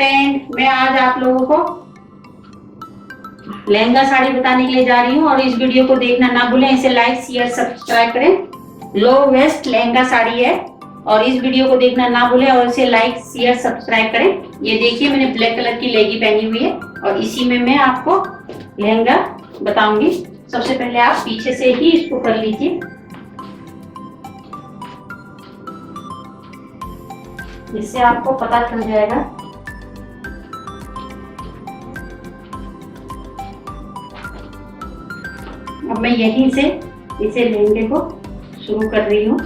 Friend, मैं आज आप लोगों को लहंगा साड़ी बताने के लिए जा रही हूँ और इस वीडियो को देखना ना भूलें। इसे लाइक शेयर सब्सक्राइब करें। लो वेस्ट लहंगा साड़ी है और इस वीडियो को देखना ना भूलें और इसे लाइक शेयर सब्सक्राइब करें। ये देखिए, मैंने ब्लैक कलर की लेगी पहनी हुई है और इसी में मैं आपको लहंगा बताऊंगी। सबसे पहले आप पीछे से ही इसको कर लीजिए, इससे आपको पता चल जाएगा। अब मैं यहीं से इसे लहंगे को शुरू कर रही हूँ।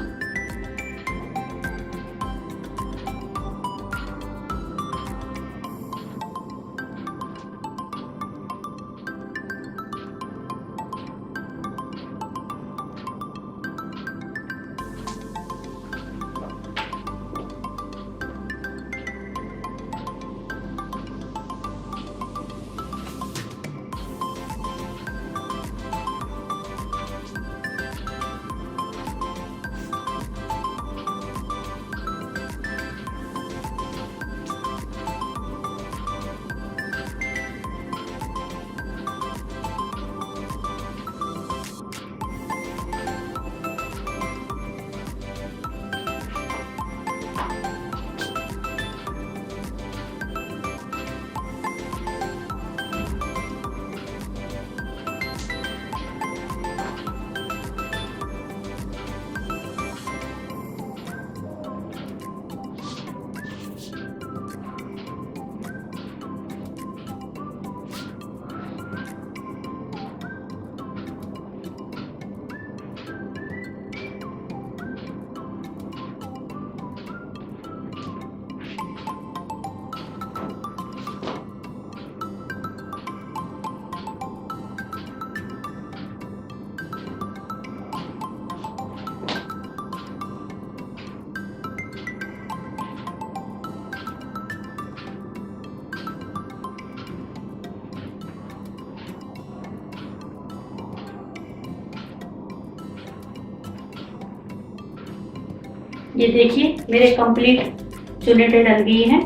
ये देखिए, मेरे कंप्लीट चुन्नेटें डल गई हैं।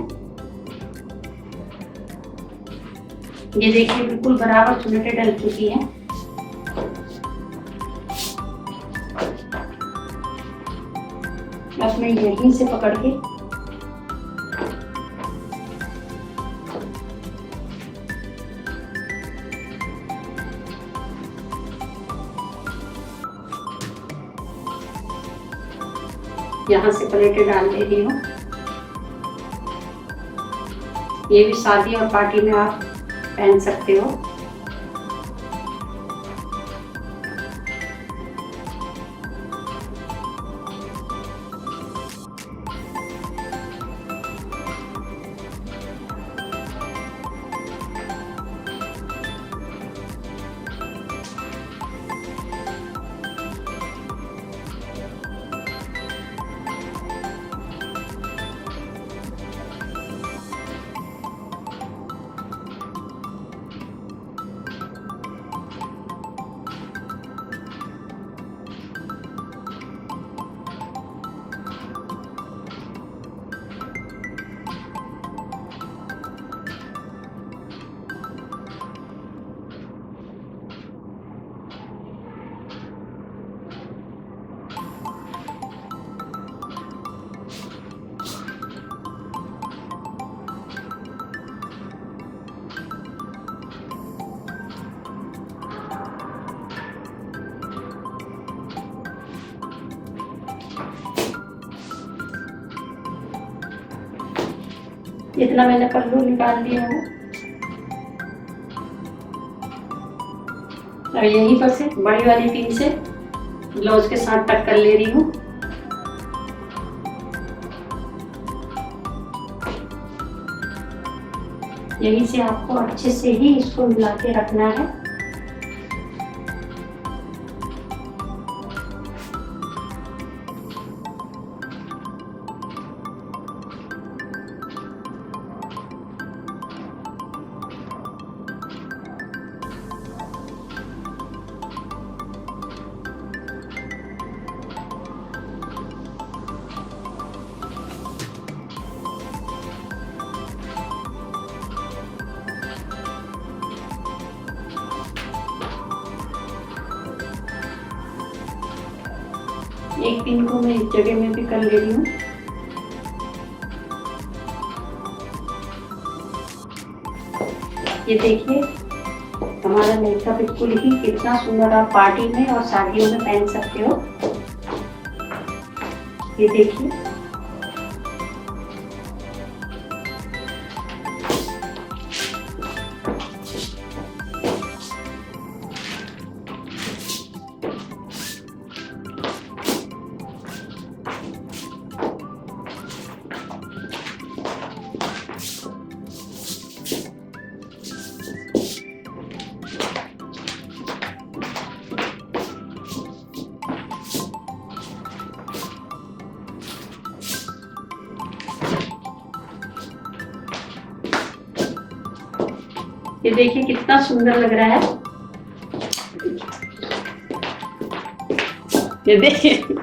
ये देखिए, बिल्कुल बराबर चुन्नेटें डल चुकी हैं। बस मैं यहीं से पकड़ के यहाँ से प्लेटें डाल दे रही हूँ। ये भी शादी और पार्टी में आप पहन सकते हो। इतना मैंने पल्लू निकाल दिया है। और यहीं पर से बड़ी वाली पिन से ब्लाउज के साथ टक कर ले रही हूँ। यहीं से आपको अच्छे से ही इसको मिला के रखना है। एक पिन को मैं इस जगह में भी कर ले रही हूँ। ये देखिए हमारा लहंगा बिल्कुल ही कितना सुंदर, आप पार्टी में और शादियों में पहन सकते हो। ये देखिए ये देखिए कितना सुंदर लग रहा है। ये देखिए